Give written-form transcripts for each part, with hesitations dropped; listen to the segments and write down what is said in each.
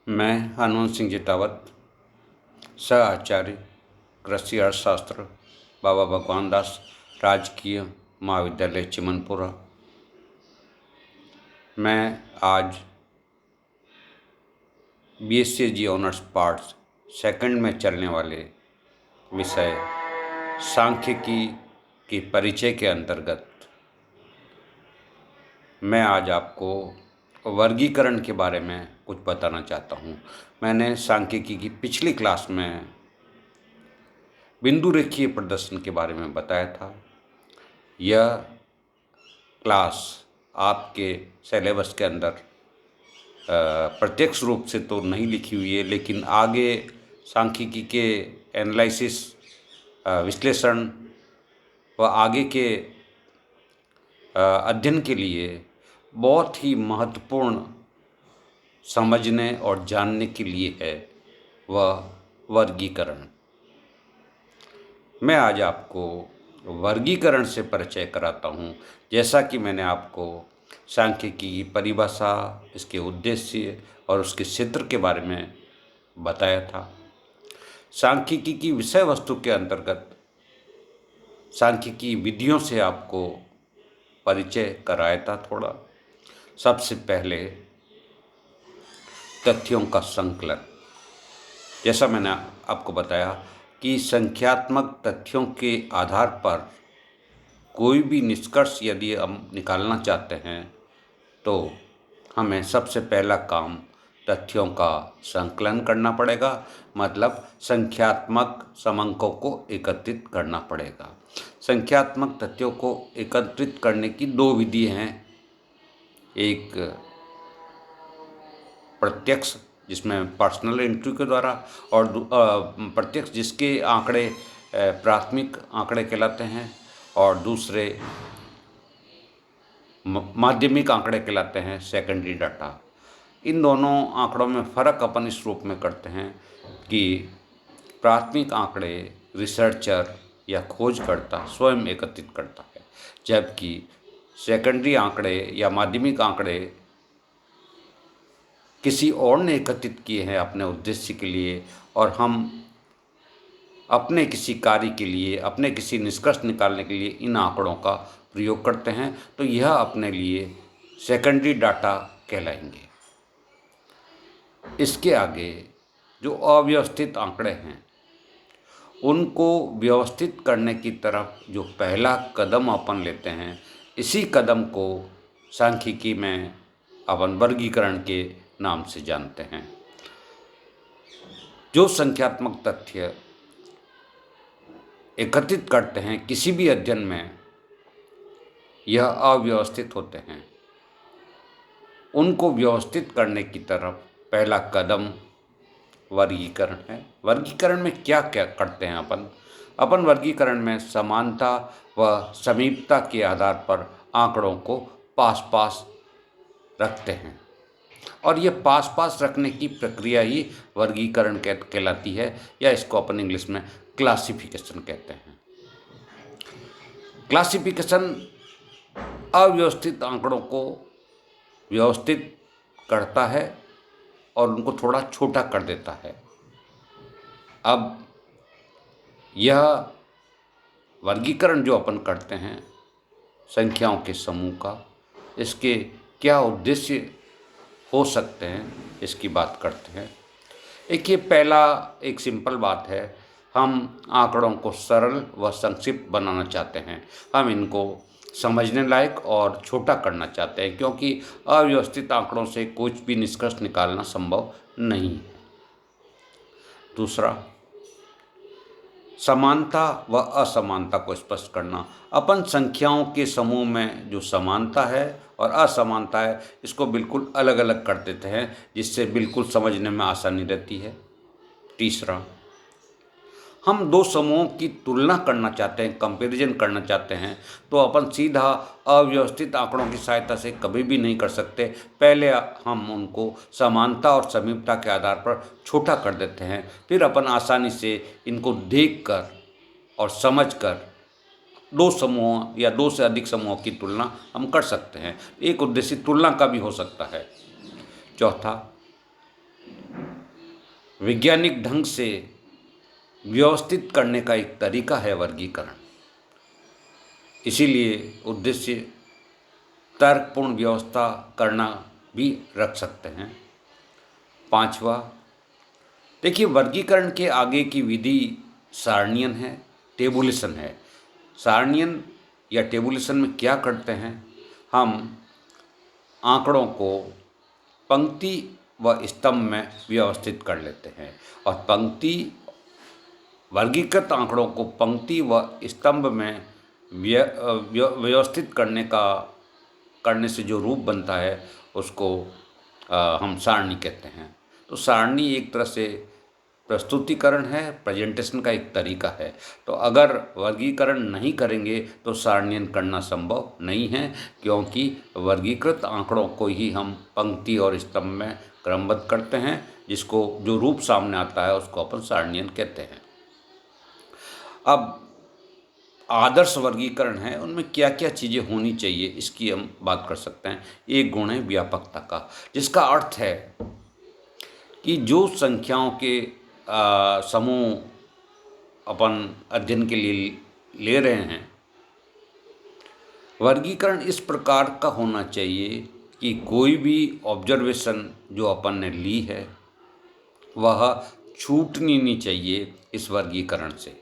मैं हनुमंत सिंह जितावत, सह आचार्य कृषि अर्थशास्त्र, बाबा भगवान दास राजकीय महाविद्यालय चिमनपुरा। मैं आज BSc ऑनर्स पार्ट्स सेकंड में चलने वाले विषय सांख्यिकी की परिचय के अंतर्गत मैं आज आपको वर्गीकरण के बारे में कुछ बताना चाहता हूँ। मैंने सांख्यिकी की पिछली क्लास में बिंदु रेखीय प्रदर्शन के बारे में बताया था। यह क्लास आपके सिलेबस के अंदर प्रत्यक्ष रूप से तो नहीं लिखी हुई है, लेकिन आगे सांख्यिकी के एनालिसिस, विश्लेषण व आगे के अध्ययन के लिए बहुत ही महत्वपूर्ण समझने और जानने के लिए है वह वर्गीकरण। मैं आज आपको वर्गीकरण से परिचय कराता हूँ। जैसा कि मैंने आपको सांख्यिकी की परिभाषा, इसके उद्देश्य और उसके क्षेत्र के बारे में बताया था। सांख्यिकी की विषय वस्तु के अंतर्गत सांख्यिकी विधियों से आपको परिचय कराया था थोड़ा। सबसे पहले तथ्यों का संकलन। जैसा मैंने आपको बताया कि संख्यात्मक तथ्यों के आधार पर कोई भी निष्कर्ष यदि हम निकालना चाहते हैं तो हमें सबसे पहला काम तथ्यों का संकलन करना पड़ेगा, मतलब संख्यात्मक समंकों को एकत्रित करना पड़ेगा। संख्यात्मक तथ्यों को एकत्रित करने की दो विधि हैं। एक प्रत्यक्ष, जिसमें पर्सनल एंट्री के द्वारा, और प्रत्यक्ष जिसके आंकड़े प्राथमिक आंकड़े कहलाते हैं, और दूसरे माध्यमिक आंकड़े कहलाते हैं, सेकेंडरी डाटा। इन दोनों आंकड़ों में फ़र्क अपन इस रूप में करते हैं कि प्राथमिक आंकड़े रिसर्चर या खोजकर्ता स्वयं एकत्रित करता है, जबकि सेकेंडरी आंकड़े या माध्यमिक आंकड़े किसी और ने एकत्रित किए हैं अपने उद्देश्य के लिए, और हम अपने किसी कार्य के लिए, अपने किसी निष्कर्ष निकालने के लिए इन आंकड़ों का प्रयोग करते हैं, तो यह अपने लिए सेकेंडरी डाटा कहलाएंगे। इसके आगे जो अव्यवस्थित आंकड़े हैं उनको व्यवस्थित करने की तरफ जो पहला कदम अपन लेते हैं, इसी कदम को सांख्यिकी में अपन वर्गीकरण के नाम से जानते हैं। जो संख्यात्मक तथ्य एकत्रित करते हैं किसी भी अध्ययन में, यह अव्यवस्थित होते हैं। उनको व्यवस्थित करने की तरफ पहला कदम वर्गीकरण है। वर्गीकरण में क्या क्या करते हैं अपन वर्गीकरण में समानता व समीपता के आधार पर आंकड़ों को पास पास रखते हैं, और ये पास पास रखने की प्रक्रिया ही वर्गीकरण कहलाती है, या इसको अपन इंग्लिश में क्लासिफिकेशन कहते हैं। क्लासिफिकेशन अव्यवस्थित आंकड़ों को व्यवस्थित करता है और उनको थोड़ा छोटा कर देता है। अब यह वर्गीकरण जो अपन करते हैं संख्याओं के समूह का, इसके क्या उद्देश्य हो सकते हैं, इसकी बात करते हैं। ये पहला एक सिंपल बात है, हम आंकड़ों को सरल व संक्षिप्त बनाना चाहते हैं। हम इनको समझने लायक और छोटा करना चाहते हैं, क्योंकि अव्यवस्थित आंकड़ों से कुछ भी निष्कर्ष निकालना संभव नहीं है। दूसरा, समानता व असमानता को स्पष्ट करना। अपन संख्याओं के समूह में जो समानता है और असमानता है, इसको बिल्कुल अलग अलग कर देते हैं, जिससे बिल्कुल समझने में आसानी रहती है। तीसरा, हम दो समूहों की तुलना करना चाहते हैं, कंपैरिजन करना चाहते हैं, तो अपन सीधा अव्यवस्थित आंकड़ों की सहायता से कभी भी नहीं कर सकते। पहले हम उनको समानता और समीपता के आधार पर छोटा कर देते हैं, फिर अपन आसानी से इनको देखकर और समझकर दो समूहों या दो से अधिक समूहों की तुलना हम कर सकते हैं। एक उद्देश्य तुलना का भी हो सकता है। चौथा, वैज्ञानिक ढंग से व्यवस्थित करने का एक तरीका है वर्गीकरण। इसीलिए उद्देश्य तर्कपूर्ण व्यवस्था करना भी रख सकते हैं। पांचवा, देखिए वर्गीकरण के आगे की विधि सारणीयन है, टेबुलेशन है। सारणीयन या टेबुलेशन में क्या करते हैं, हम आंकड़ों को पंक्ति व स्तंभ में व्यवस्थित कर लेते हैं और वर्गीकृत आंकड़ों को पंक्ति व स्तंभ में व्यवस्थित करने से जो रूप बनता है उसको हम सारणी कहते हैं। तो सारणी एक तरह से प्रस्तुतिकरण है, प्रेजेंटेशन का एक तरीका है। तो अगर वर्गीकरण नहीं करेंगे तो सारणीयन करना संभव नहीं है, क्योंकि वर्गीकृत आंकड़ों को ही हम पंक्ति और स्तंभ में क्रमबद्ध करते हैं, जिसको जो रूप सामने आता है उसको अपन सारणीयन कहते हैं। अब आदर्श वर्गीकरण है, उनमें क्या क्या चीज़ें होनी चाहिए इसकी हम बात कर सकते हैं। एक गुण है व्यापकता का, जिसका अर्थ है कि जो संख्याओं के समूह अपन अध्ययन के लिए ले रहे हैं, वर्गीकरण इस प्रकार का होना चाहिए कि कोई भी ऑब्जर्वेशन जो अपन ने ली है वह छूटनी नहीं चाहिए इस वर्गीकरण से।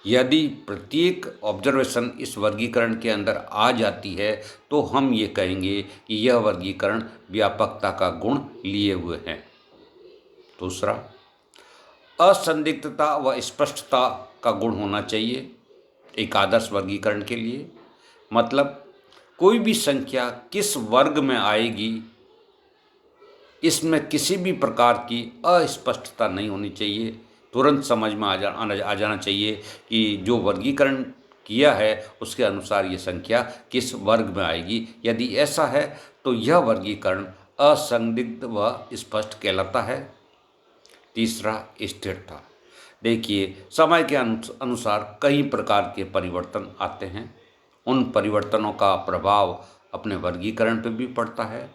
यदि प्रत्येक ऑब्जर्वेशन इस वर्गीकरण के अंदर आ जाती है तो हम ये कहेंगे कि यह वर्गीकरण व्यापकता का गुण लिए हुए हैं। दूसरा, असंदिग्धता व स्पष्टता का गुण होना चाहिए एक आदर्श वर्गीकरण के लिए। मतलब कोई भी संख्या किस वर्ग में आएगी इसमें किसी भी प्रकार की अस्पष्टता नहीं होनी चाहिए। तुरंत समझ में आ जाना चाहिए कि जो वर्गीकरण किया है उसके अनुसार ये संख्या किस वर्ग में आएगी। यदि ऐसा है तो यह वर्गीकरण असंदिग्ध व स्पष्ट कहलाता है। तीसरा, स्थिरता। देखिए समय के अनुसार कई प्रकार के परिवर्तन आते हैं, उन परिवर्तनों का प्रभाव अपने वर्गीकरण पर भी पड़ता है।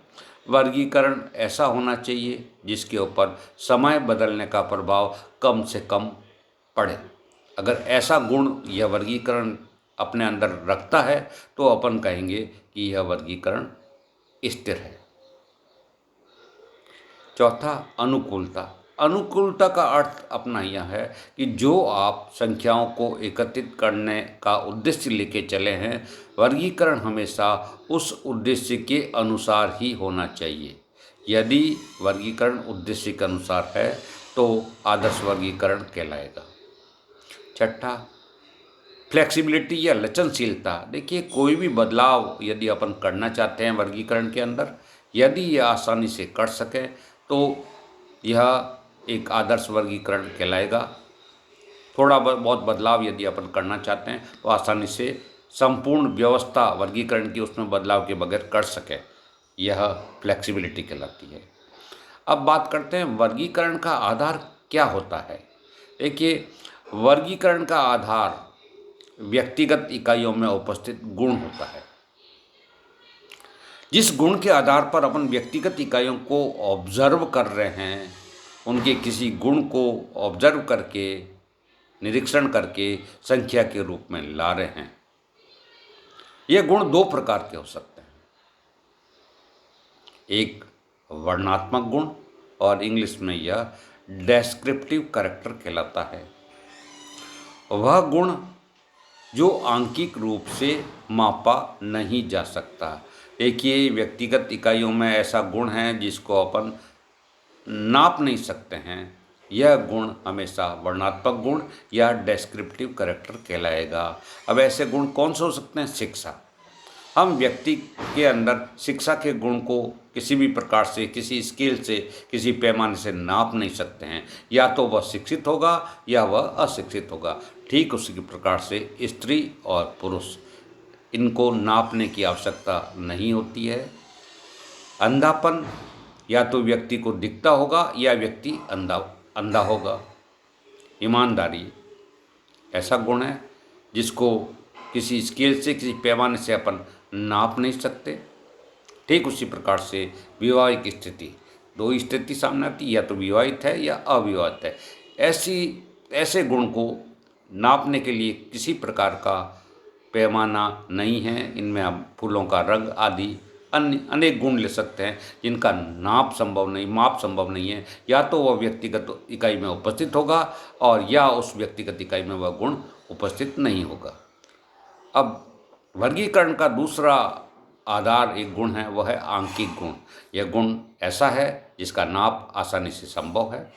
वर्गीकरण ऐसा होना चाहिए जिसके ऊपर समय बदलने का प्रभाव कम से कम पड़े। अगर ऐसा गुण यह वर्गीकरण अपने अंदर रखता है तो अपन कहेंगे कि यह वर्गीकरण स्थिर है। चौथा, अनुकूलता। अनुकूलता का अर्थ अपना यह है कि जो आप संख्याओं को एकत्रित करने का उद्देश्य लेके चले हैं, वर्गीकरण हमेशा उस उद्देश्य के अनुसार ही होना चाहिए। यदि वर्गीकरण उद्देश्य के अनुसार है तो आदर्श वर्गीकरण कहलाएगा। छठा, फ्लेक्सिबिलिटी या लचनशीलता। देखिए कोई भी बदलाव यदि अपन करना चाहते हैं वर्गीकरण के अंदर, यदि यह आसानी से कर सकें तो यह एक आदर्श वर्गीकरण कहलाएगा। थोड़ा बहुत बदलाव यदि अपन करना चाहते हैं तो आसानी से संपूर्ण व्यवस्था वर्गीकरण की उसमें बदलाव के बगैर कर सके, यह फ्लेक्सिबिलिटी कहलाती है। अब बात करते हैं वर्गीकरण का आधार क्या होता है। देखिए वर्गीकरण का आधार व्यक्तिगत इकाइयों में उपस्थित गुण होता है। जिस गुण के आधार पर अपन व्यक्तिगत इकाइयों को ऑब्जर्व कर रहे हैं, उनके किसी गुण को ऑब्जर्व करके निरीक्षण करके संख्या के रूप में ला रहे हैं। ये गुण दो प्रकार के हो सकते हैं, एक वर्णनात्मक गुण और इंग्लिश में यह डेस्क्रिप्टिव कैरेक्टर कहलाता है। वह गुण जो आंकिक रूप से मापा नहीं जा सकता। देखिए व्यक्तिगत इकाइयों में ऐसा गुण है जिसको अपन नाप नहीं सकते हैं, यह गुण हमेशा वर्णनात्मक गुण या डेस्क्रिप्टिव कैरेक्टर कहलाएगा। अब ऐसे गुण कौन से हो सकते हैं? शिक्षा। हम व्यक्ति के अंदर शिक्षा के गुण को किसी भी प्रकार से, किसी स्केल से, किसी पैमाने से नाप नहीं सकते हैं। या तो वह शिक्षित होगा या वह अशिक्षित होगा। ठीक उसी प्रकार से स्त्री और पुरुष, इनको नापने की आवश्यकता नहीं होती है। अंधापन, या तो व्यक्ति को दिखता होगा या व्यक्ति अंधा होगा। ईमानदारी ऐसा गुण है जिसको किसी स्केल से, किसी पैमाने से अपन नाप नहीं सकते। ठीक उसी प्रकार से वैवाहिक स्थिति, दो ही स्थिति सामने आती, या तो विवाहित है या अविवाहित है। ऐसे गुण को नापने के लिए किसी प्रकार का पैमाना नहीं है। इनमें आप फूलों का रंग आदि अन्य अनेक गुण ले सकते हैं जिनका माप संभव नहीं है। या तो वह व्यक्तिगत इकाई में उपस्थित होगा और या उस व्यक्तिगत इकाई में वह गुण उपस्थित नहीं होगा। अब वर्गीकरण का दूसरा आधार एक गुण है, वह है आंकिक गुण। यह गुण ऐसा है जिसका नाप आसानी से संभव है।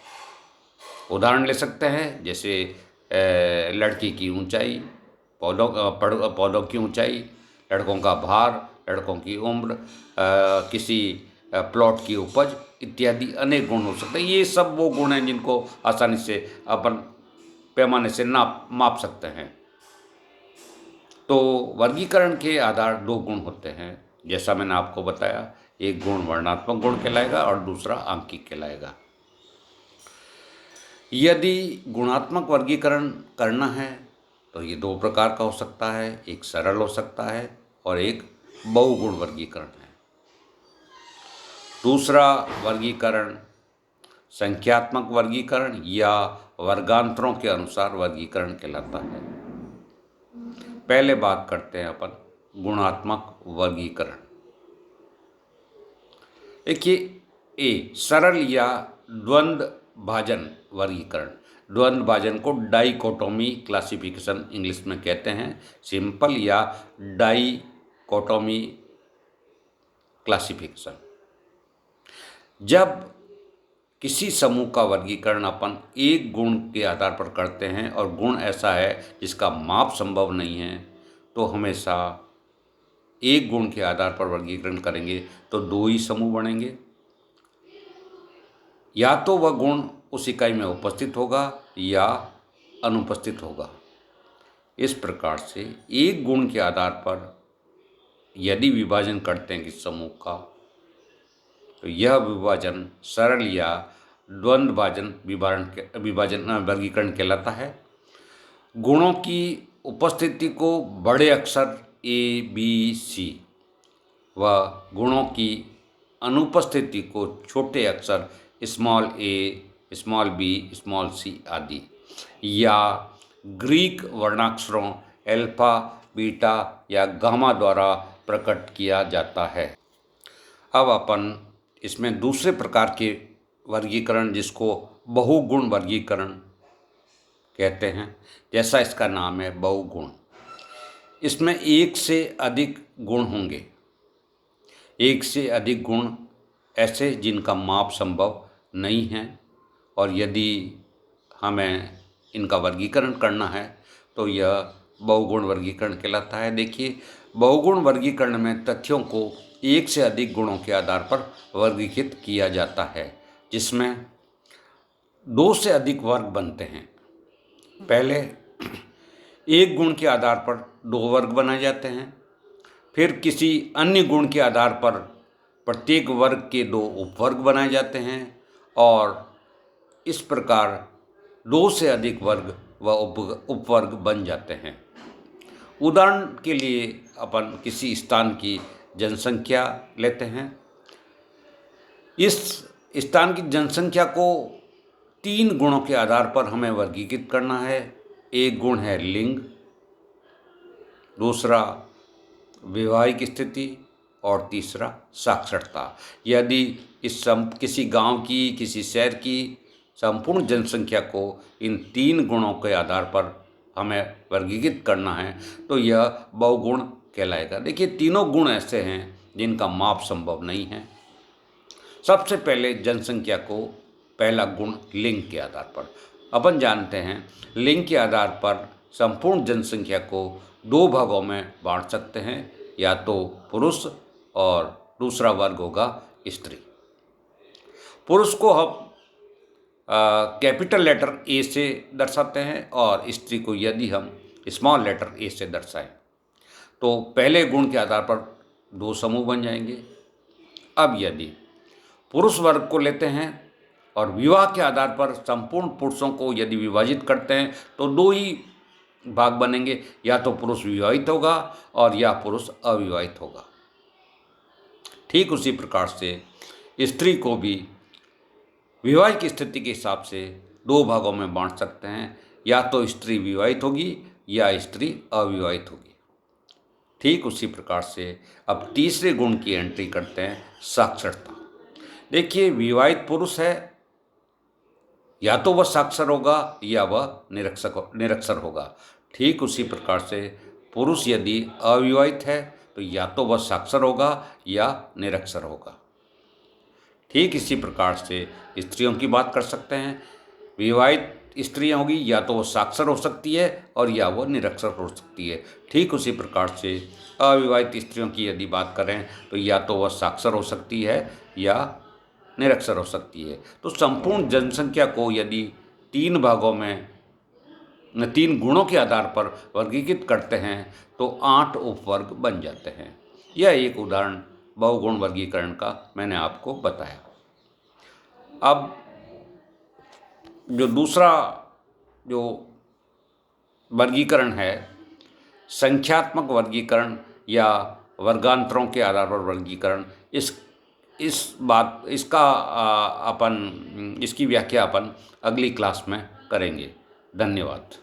उदाहरण ले सकते हैं, जैसे लड़की की ऊंचाई, पौधों की ऊंचाई, लड़कों का भार, लड़कों की उम्र, किसी प्लॉट की उपज इत्यादि अनेक गुण हो सकते हैं। ये सब वो गुण हैं जिनको आसानी से अपन पैमाने से माप सकते हैं। तो वर्गीकरण के आधार दो गुण होते हैं, जैसा मैंने आपको बताया। एक गुण वर्णनात्मक गुण कहलाएगा और दूसरा आंकिक कहलाएगा। यदि गुणात्मक वर्गीकरण करना है तो ये दो प्रकार का हो सकता है, एक सरल हो सकता है और एक बहुगुण वर्गीकरण है। दूसरा वर्गीकरण संख्यात्मक वर्गीकरण या वर्गांतरों के अनुसार वर्गीकरण कहलाता है। पहले बात करते हैं अपन गुणात्मक वर्गीकरण। देखिए, ए सरल या द्वंद्व भाजन वर्गीकरण। द्वंद्व भाजन को डाइकोटोमी क्लासिफिकेशन इंग्लिश में कहते हैं। सिंपल या डाइकोटोमी क्लासिफिकेशन। जब किसी समूह का वर्गीकरण अपन एक गुण के आधार पर करते हैं और गुण ऐसा है जिसका माप संभव नहीं है, तो हमेशा एक गुण के आधार पर वर्गीकरण करेंगे तो दो ही समूह बनेंगे। या तो वह गुण उस इकाई में उपस्थित होगा या अनुपस्थित होगा। इस प्रकार से एक गुण के आधार पर यदि विभाजन करते हैं किसी समूह का, तो यह विभाजन सरल या द्वंद्व भाजन विभाजन वर्गीकरण कहलाता है। गुणों की उपस्थिति को बड़े अक्षर ABC व गुणों की अनुपस्थिति को छोटे अक्षर small a, small b, small c आदि या ग्रीक वर्णाक्षरों अल्फा, बीटा या गामा द्वारा प्रकट किया जाता है। अब अपन इसमें दूसरे प्रकार के वर्गीकरण, जिसको बहुगुण वर्गीकरण कहते हैं, जैसा इसका नाम है बहुगुण। इसमें एक से अधिक गुण होंगे। एक से अधिक गुण ऐसे जिनका माप संभव नहीं है, और यदि हमें इनका वर्गीकरण करना है तो यह बहुगुण वर्गीकरण कहलाता है। देखिए, बहुगुण वर्गीकरण में तथ्यों को एक से अधिक गुणों के आधार पर वर्गीकृत किया जाता है, जिसमें दो से अधिक वर्ग बनते हैं। पहले एक गुण के आधार पर दो वर्ग बनाए जाते हैं, फिर किसी अन्य गुण के आधार पर प्रत्येक वर्ग के दो उपवर्ग बनाए जाते हैं, और इस प्रकार दो से अधिक वर्ग व उपवर्ग बन जाते हैं। उदाहरण के लिए अपन किसी स्थान की जनसंख्या लेते हैं। इस स्थान की जनसंख्या को तीन गुणों के आधार पर हमें वर्गीकृत करना है। एक गुण है लिंग, दूसरा वैवाहिक स्थिति और तीसरा साक्षरता। यदि किसी गांव की, किसी शहर की संपूर्ण जनसंख्या को इन तीन गुणों के आधार पर हमें वर्गीकृत करना है तो यह बहुगुण कहलाएगा। देखिए, तीनों गुण ऐसे हैं जिनका माप संभव नहीं है। सबसे पहले जनसंख्या को पहला गुण लिंग के आधार पर। अपन जानते हैं लिंग के आधार पर संपूर्ण जनसंख्या को दो भागों में बांट सकते हैं, या तो पुरुष और दूसरा वर्ग होगा स्त्री। पुरुष को हम कैपिटल लेटर ए से दर्शाते हैं और स्त्री को यदि हम स्मॉल लेटर ए से दर्शाएं तो पहले गुण के आधार पर दो समूह बन जाएंगे। अब यदि पुरुष वर्ग को लेते हैं और विवाह के आधार पर संपूर्ण पुरुषों को यदि विभाजित करते हैं तो दो ही भाग बनेंगे, या तो पुरुष विवाहित होगा और या पुरुष अविवाहित होगा। ठीक उसी प्रकार से स्त्री को भी विवाहिक स्थिति के हिसाब से दो भागों में बांट सकते हैं, या तो स्त्री विवाहित होगी या स्त्री अविवाहित होगी। ठीक उसी प्रकार से अब तीसरे गुण की एंट्री करते हैं, साक्षरता। देखिए, विवाहित पुरुष है, या तो वह साक्षर होगा या वह निरक्षर होगा। ठीक उसी प्रकार से पुरुष यदि अविवाहित है तो या तो वह साक्षर होगा या निरक्षर होगा। ठीक इसी प्रकार से स्त्रियों की बात कर सकते हैं। विवाहित स्त्रियाँ होगी, या तो वो साक्षर हो सकती है और या वो निरक्षर हो सकती है। ठीक उसी प्रकार से अविवाहित स्त्रियों की यदि बात करें तो या तो वह साक्षर हो सकती है या निरक्षर हो सकती है। तो संपूर्ण जनसंख्या को यदि तीन भागों में तीन गुणों के आधार पर वर्गीकृत करते हैं तो 8 उपवर्ग बन जाते हैं। यह एक उदाहरण बहुगुण वर्गीकरण का मैंने आपको बताया। अब जो दूसरा जो वर्गीकरण है, संख्यात्मक वर्गीकरण या वर्गांतरों के आधार पर वर्गीकरण, इसकी व्याख्या अपन अगली क्लास में करेंगे। धन्यवाद।